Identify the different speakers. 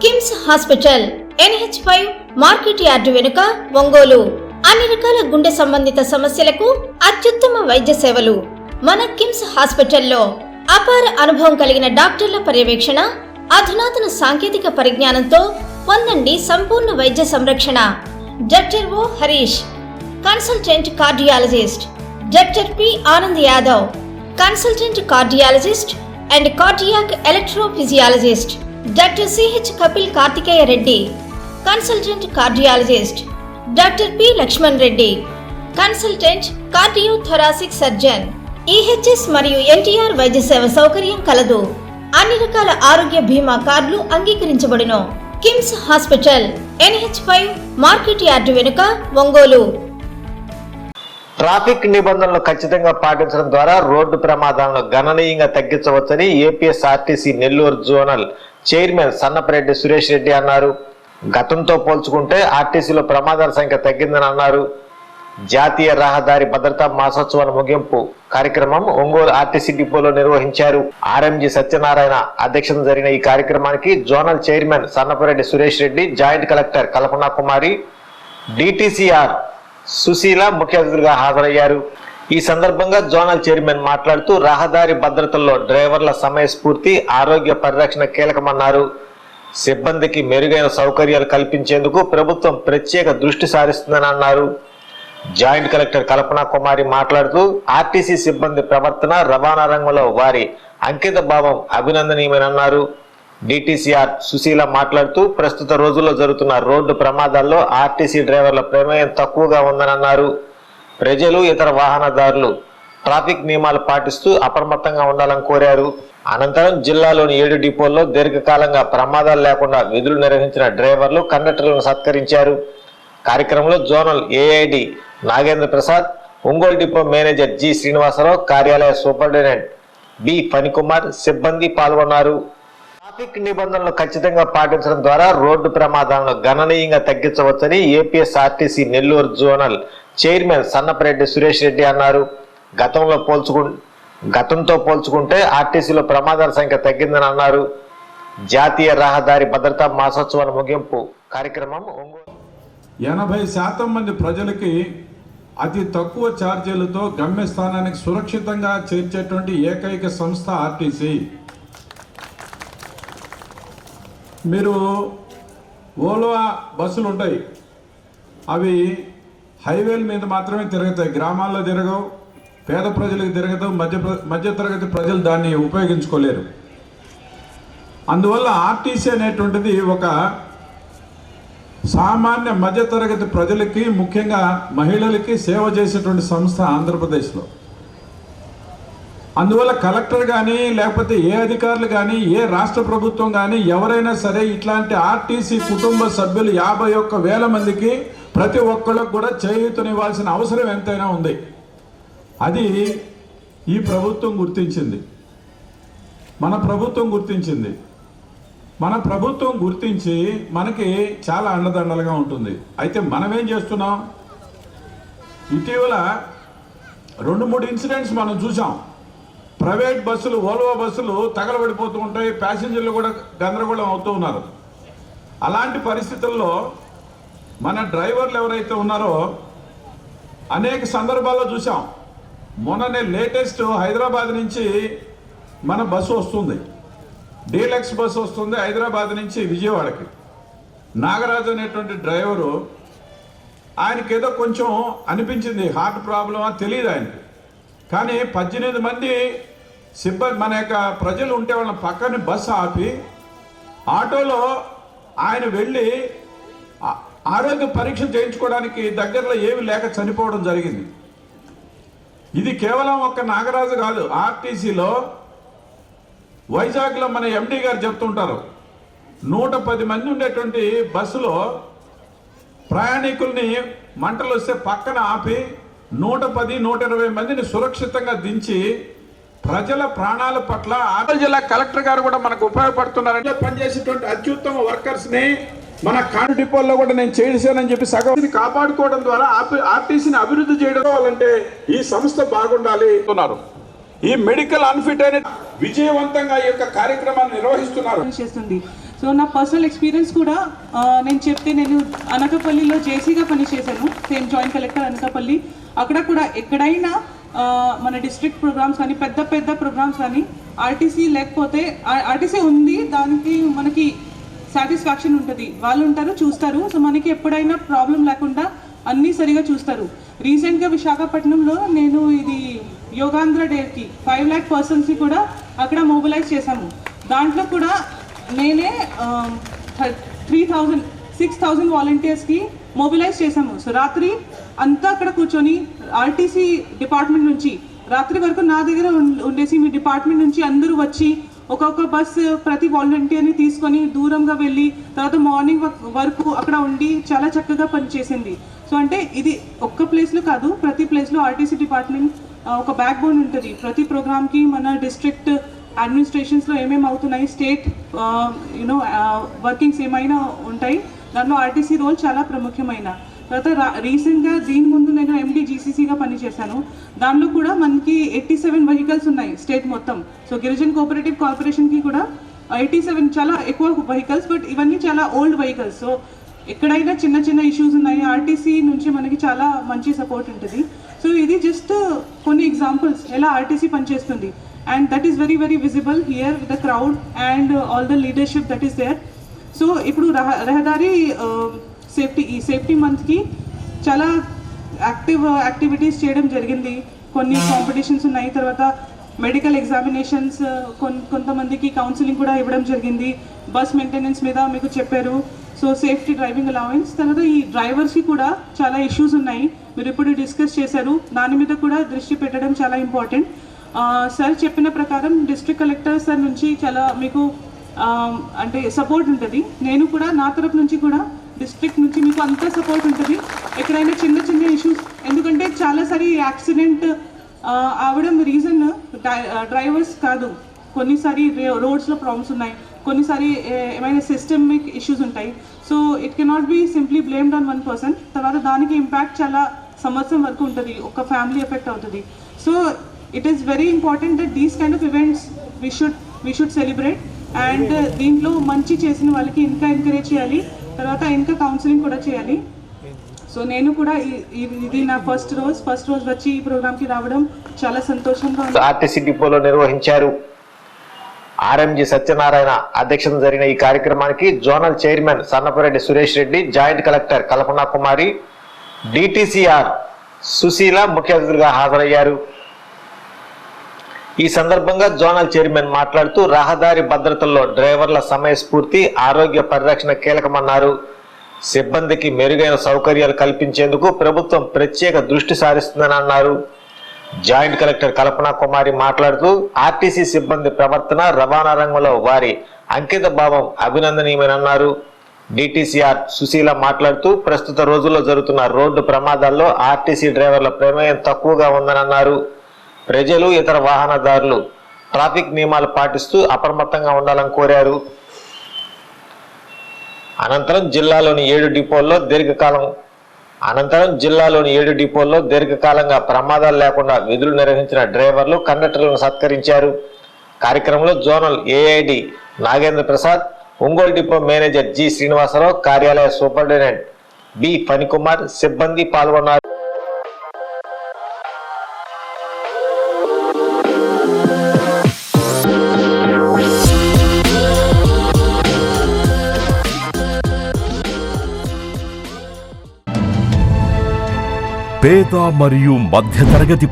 Speaker 1: KIMS hospital NH5 market yard వెనుక ఒంగోలు. అన్ని రకాల గుండె సంబంధిత సమస్యలకు అత్యుత్తమ వైద్య సేవలు. మన కిమ్స్ హాస్పిటల్లో అపార అనుభవం కలిగిన డాక్టర్ల పర్యవేక్షణ, అధునాతన సాంకేతిక పరిజ్ఞానంతో పొందండి సంపూర్ణ వైద్య సంరక్షణ. Doctor O Harish, consultant cardiologist. Doctor P Anand Yadav, consultant cardiologist and cardiac electrophysiologist. Doctor CH Kapil Karthikeya Reddy, consultant cardiologist. Doctor P Lakshman Reddy, consultant cardiothoracic surgeon. EHS మరియు NTR వైద్య సేవ సౌకర్యం కలదు. అన్ని రకాల ఆరోగ్య బీమా కార్డులు అంగీకరించబడును. KIMS hospital NH5 market yard వెనుక ఒంగోలు.
Speaker 2: ట్రాఫిక్ నిబంధనలు ఖచ్చితంగా పాటించడం ద్వారా రోడ్డు ప్రమాదాలను గణనీయంగా తగ్గించవచ్చని APSRTC Nellore zonal chairman Sannapareddy Suresh Reddy అన్నారు. గతంతో పోల్చుకుంటే ఆర్టీసీలో ప్రమాదాల సంఖ్య తగ్గిందని అన్నారు. జాతీయ రహదారి భద్రతా మాసోత్సవాల ముగింపు కార్యక్రమం ఒంగోలు ఆర్టీసీ డిపోలో నిర్వహించారు. RMG సత్యనారాయణ అధ్యక్షతన జరిగిన ఈ కార్యక్రమానికి zonal chairman Sannapareddy Suresh Reddy, joint collector Kalpana Kumari, DTCR Sushila ముఖ్య అతిథులుగా హాజరయ్యారు. ఈ సందర్భంగా జోనల్ చైర్మన్ మాట్లాడుతూ రహదారి భద్రతల్లో డ్రైవర్ల సమయస్ఫూర్తి, ఆరోగ్య పరిరక్షణ కీలకమన్నారు. సిబ్బందికి మెరుగైన సౌకర్యాలు కల్పించేందుకు ప్రభుత్వం ప్రత్యేక దృష్టి సారిస్తుందని అన్నారు. జాయింట్ కలెక్టర్ కల్పనా కుమారి మాట్లాడుతూ ఆర్టీసీ సిబ్బంది ప్రవర్తన, రవాణా రంగంలో వారి అంకిత భావం అభినందనీయమన్నారు. DTCR సుశీల మాట్లాడుతూ ప్రస్తుత రోజుల్లో జరుగుతున్న రోడ్డు ప్రమాదాల్లో ఆర్టీసీ డ్రైవర్ల ప్రమేయం తక్కువగా ఉందని అన్నారు. ప్రజలు, ఇతర వాహనదారులు ట్రాఫిక్ నియమాలు పాటిస్తూ అప్రమత్తంగా ఉండాలని కోరారు. అనంతరం జిల్లాలోని 7 డిపోల్లో దీర్ఘకాలంగా ప్రమాదాలు లేకుండా విధులు నిర్వహించిన డ్రైవర్లు, కండక్టర్లను సత్కరించారు. కార్యక్రమంలో zonal AID Nagendra Prasad, Ongole depot manager G Srinivasarao, కార్యాలయ సూపరింటెండెంట్ B ఫణికుమార్, సిబ్బంది పాల్గొన్నారు. ట్రాఫిక్ నిబంధనలు ఖచ్చితంగా పాటించడం ద్వారా రోడ్డు ప్రమాదాలను గణనీయంగా తగ్గించవచ్చని APSRTC Nellore zonal chairman Sannapareddy Suresh Reddy అన్నారు. గతంతో పోల్చుకుంటే ఆర్టీసీలో ప్రమాదాల సంఖ్య తగ్గిందని అన్నారు. జాతీయ రహదారి భద్రతా మాసోత్సవాల ముగింపు కార్యక్రమం
Speaker 3: 80% మంది ప్రజలకి అతి తక్కువ ఛార్జీలతో గమ్యస్థానానికి సురక్షితంగా చేర్చేటువంటి ఏకైక సంస్థ ఆర్టీసీ. మీరు ఓలో బస్సులు ఉంటాయి, అవి హైవేల మీద మాత్రమే తిరుగుతాయి, గ్రామాల్లో తిరగవు, పేద ప్రజలకు తిరగదు, మధ్యతరగతి ప్రజలు దాన్ని ఉపయోగించుకోలేరు. అందువల్ల ఆర్టీసీ అనేటువంటిది ఒక సామాన్య మధ్యతరగతి ప్రజలకి, ముఖ్యంగా మహిళలకి సేవ చేసేటువంటి సంస్థ ఆంధ్రప్రదేశ్లో. అందువల్ల కలెక్టర్ కానీ, లేకపోతే ఏ అధికారులు కానీ, ఏ రాష్ట్ర ప్రభుత్వం కానీ ఎవరైనా సరే ఇట్లాంటి ఆర్టీసీ కుటుంబ సభ్యులు 51,000 మందికి ప్రతి ఒక్కళ్ళకు కూడా చేయూతనివ్వాల్సిన అవసరం ఎంతైనా ఉంది. అది ఈ ప్రభుత్వం గుర్తించింది, మన ప్రభుత్వం గుర్తించింది. మన ప్రభుత్వం గుర్తించి మనకి చాలా అండదండలుగా ఉంటుంది. అయితే మనం ఏం చేస్తున్నాం? ఇటీవల 2-3 ఇన్సిడెంట్స్ మనం చూసాం. ప్రైవేట్ బస్సులు, ఓల్వో బస్సులు తగలబడిపోతూ ఉంటాయి, ప్యాసింజర్లు కూడా గందరగోళం అవుతూ ఉన్నారు. అలాంటి పరిస్థితుల్లో మన డ్రైవర్లు ఎవరైతే ఉన్నారో అనేక సందర్భాల్లో చూసాం. మొన్ననే లేటెస్ట్ హైదరాబాద్ నుంచి మన బస్సు వస్తుంది, డీలక్స్ బస్సు వస్తుంది హైదరాబాద్ నుంచి విజయవాడకి. నాగరాజు అనేటువంటి డ్రైవరు, ఆయనకి ఏదో కొంచెం అనిపించింది, హార్ట్ ప్రాబ్లమా తెలియదు ఆయనకి. కానీ 18 మంది సిబ్బంది, మన యొక్క ప్రజలు ఉంటే వాళ్ళ పక్కన బస్సు ఆపి ఆటోలో ఆయన వెళ్ళి ఆరోగ్య పరీక్ష చేయించుకోవడానికి దగ్గరలో ఏమి లేక చనిపోవడం జరిగింది. ఇది కేవలం ఒక్క నాగరాజు కాదు, ఆర్టీసీలో వైజాగ్లో మన MD గారు చెప్తుంటారు, 110 మంది ఉండేటువంటి బస్సులో ప్రయాణికుల్ని మంటలు వస్తే పక్కన ఆపి 110-120 మందిని సురక్షితంగా దించి ప్రజల ప్రాణాల పట్ల ఆంధ్ర జిల్లా కలెక్టర్ గారు కూడా మనకు ఉపయోగపడుతున్నారంటే పనిచేసేటువంటి అత్యుత్తమ వర్కర్స్ని మన కాను డిపోల్లో కూడా నేను చేశానని చెప్పి సగం కాపాడుకోవడం ద్వారా ఆర్టీసీని అభివృద్ధి చేయడం అంటే ఈ సంస్థ బాగుండాలి అన్నారు. ఈ మెడికల్ అన్ఫిట్ అనే విజయవంతంగా ఈ యొక్క కార్యక్రమాన్ని నిర్వహిస్తున్నారు.
Speaker 4: సో నా పర్సనల్ ఎక్స్పీరియన్స్ కూడా నేను అనకాపల్లిలో జేసీగా పనిచేశాను, సేమ్ జాయింట్ కలెక్టర్ అనకాపల్లి. అక్కడ కూడా ఎక్కడైనా మన డిస్ట్రిక్ట్ ప్రోగ్రామ్స్ కానీ పెద్ద పెద్ద ప్రోగ్రామ్స్ కానీ ఆర్టీసీ లేకపోతే, ఆర్టీసీ ఉంది దానికి మనకి సాటిస్ఫాక్షన్ ఉంటుంది, వాళ్ళు ఉంటారు చూస్తారు. సో మనకి ఎప్పుడైనా ప్రాబ్లం లేకుండా అన్నీ సరిగా చూస్తారు. రీసెంట్గా విశాఖపట్నంలో నేను ఇది యోగాంధ్ర డేకి 5 lakh పర్సన్స్ని కూడా అక్కడ మొబిలైజ్ చేశాము. దాంట్లో కూడా నేనే 6,000 వాలంటీర్స్కి మొబిలైజ్ చేశాము. సో రాత్రి అంతా అక్కడ కూర్చొని ఆర్టీసీ డిపార్ట్మెంట్ నుంచి రాత్రి వరకు నా దగ్గర ఉండేసి మీ డిపార్ట్మెంట్ నుంచి అందరూ వచ్చి ఒక్కొక్క బస్సు ప్రతి వాలంటీర్ని తీసుకొని దూరంగా వెళ్ళి తర్వాత మార్నింగ్ వరకు అక్కడ ఉండి చాలా చక్కగా పనిచేసింది. సో అంటే ఇది ఒక్క ప్లేస్లో కాదు, ప్రతి ప్లేస్లో ఆర్టీసీ డిపార్ట్మెంట్ ఒక బ్యాక్ బోన్ ఉంటుంది. ప్రతి ప్రోగ్రామ్కి మన డిస్ట్రిక్ట్ అడ్మినిస్ట్రేషన్స్లో ఏమేమి అవుతున్నాయి, స్టేట్ వర్కింగ్స్ ఏమైనా ఉంటాయి, దాంట్లో ఆర్టీసీ రోల్ చాలా ప్రముఖమైన. తర్వాత రీసెంట్గా దీని ముందు నేను MDGCCగా పనిచేశాను. దానిలో కూడా మనకి 87 వెహికల్స్ ఉన్నాయి స్టేట్ మొత్తం. సో గిరిజన్ కోఆపరేటివ్ కార్పొరేషన్కి కూడా 87 చాలా ఎక్కువ వెహికల్స్, బట్ ఇవన్నీ చాలా ఓల్డ్ వెహికల్స్. సో ఎక్కడైనా చిన్న చిన్న ఇష్యూస్ ఉన్నాయి, ఆర్టీసీ నుంచి మనకి చాలా మంచి సపోర్ట్ ఉంటుంది. సో ఇది జస్ట్ కొన్ని ఎగ్జాంపుల్స్ ఎలా ఆర్టీసీ పనిచేస్తుంది. And that is very very visible here with the crowd and all the leadership that is there. So ఇప్పుడు రహదారి సేఫ్టీ మంత్కి చాలా యాక్టివిటీస్ చేయడం జరిగింది. కొన్ని కాంపిటీషన్స్ ఉన్నాయి, తర్వాత మెడికల్ ఎగ్జామినేషన్స్, కొంతమందికి కౌన్సిలింగ్ కూడా ఇవ్వడం జరిగింది. బస్ మెయింటెనెన్స్ మీద మీకు చెప్పారు. సో సేఫ్టీ డ్రైవింగ్ అలవెన్స్, తర్వాత ఈ డ్రైవర్స్కి కూడా చాలా ఇష్యూస్ ఉన్నాయి, మీరు ఇప్పుడు డిస్కస్ చేశారు, దాని మీద కూడా దృష్టి పెట్టడం చాలా ఇంపార్టెంట్. సార్ చెప్పిన ప్రకారం డిస్ట్రిక్ట్ కలెక్టర్ సార్ నుంచి చాలా మీకు అంటే సపోర్ట్ ఉంటుంది. నేను కూడా నా తరపు నుంచి కూడా డిస్ట్రిక్ట్ నుంచి మీకు అంతా సపోర్ట్ ఉంటుంది. ఎక్కడైనా చిన్న చిన్న ఇష్యూస్, ఎందుకంటే చాలాసారి యాక్సిడెంట్ అవడం రీజన్ డ్రైవర్స్ కాదు, కొన్నిసారి రోడ్స్లో ప్రాబ్లమ్స్ ఉన్నాయి, కొన్నిసారి ఏమైనా సిస్టమిక్ ఇష్యూస్ ఉంటాయి. So it cannot be simply blamed on 1 person. తర్వాత దానికి ఇంపాక్ట్ చాలా సంవత్సరం వరకు ఉంటుంది, ఒక ఫ్యామిలీ ఎఫెక్ట్ అవుతుంది. So it is very important that these kind of events we should celebrate. And దీంట్లో మంచి చేసిన వాళ్ళకి ఇంకా ఎంకరేజ్ చేయాలి, తర్వాత ఇంకా కౌన్సిలింగ్ కూడా చేయాలి. సో నేను కూడా ఇది నా ఫస్ట్ రోజు వచ్చి ఈ ప్రోగ్రామ్కి రావడం చాలా సంతోషంగా ఉంది.
Speaker 2: ఆర్టీసీ డిపోలో నిర్వహించారు. RMG సత్యనారాయణ అధ్యక్షతన జరిగిన ఈ కార్యక్రమానికి zonal chairman Sannapareddy Suresh Reddy, joint collector Kalpana Kumari, DTCR Sushila ముఖ్య అతిథులుగా హాజరయ్యారు. ఈ సందర్భంగా జోనల్ చైర్మన్ మాట్లాడుతూ రహదారి భద్రతల్లో డ్రైవర్ల సమయస్ఫూర్తి, ఆరోగ్య పరిరక్షణ కీలకమన్నారు. సిబ్బందికి మెరుగైన సౌకర్యాలు కల్పించేందుకు ప్రభుత్వం ప్రత్యేక దృష్టి సారిస్తుందని అన్నారు. జాయింట్ కలెక్టర్ కల్పనా కుమారి మాట్లాడుతూ ఆర్టీసీ సిబ్బంది ప్రవర్తన, రవాణా రంగంలో వారి అంకిత భావం అభినందనీయమన్నారు. DTCR సుశీల మాట్లాడుతూ ప్రస్తుత రోజుల్లో జరుగుతున్న రోడ్డు ప్రమాదాల్లో ఆర్టీసీ డ్రైవర్ల ప్రమేయం తక్కువగా ఉందని అన్నారు. ప్రజలు, ఇతర వాహనదారులు ట్రాఫిక్ నియమాలు పాటిస్తూ అప్రమత్తంగా ఉండాలని కోరారు. అనంతరం జిల్లాలోని 7 డిపోల్లో దీర్ఘకాలంగా ప్రమాదాలు లేకుండా విధులు నిర్వహించిన డ్రైవర్లు, కండక్టర్లను సత్కరించారు. కార్యక్రమంలో zonal AID Nagendra Prasad, Ongole depot manager G Srinivasarao, కార్యాలయ సూపరింటెండెంట్ B ఫణికుమార్, సిబ్బంది పాల్గొన్నారు.
Speaker 5: పేద మరియు మధ్యతరగతి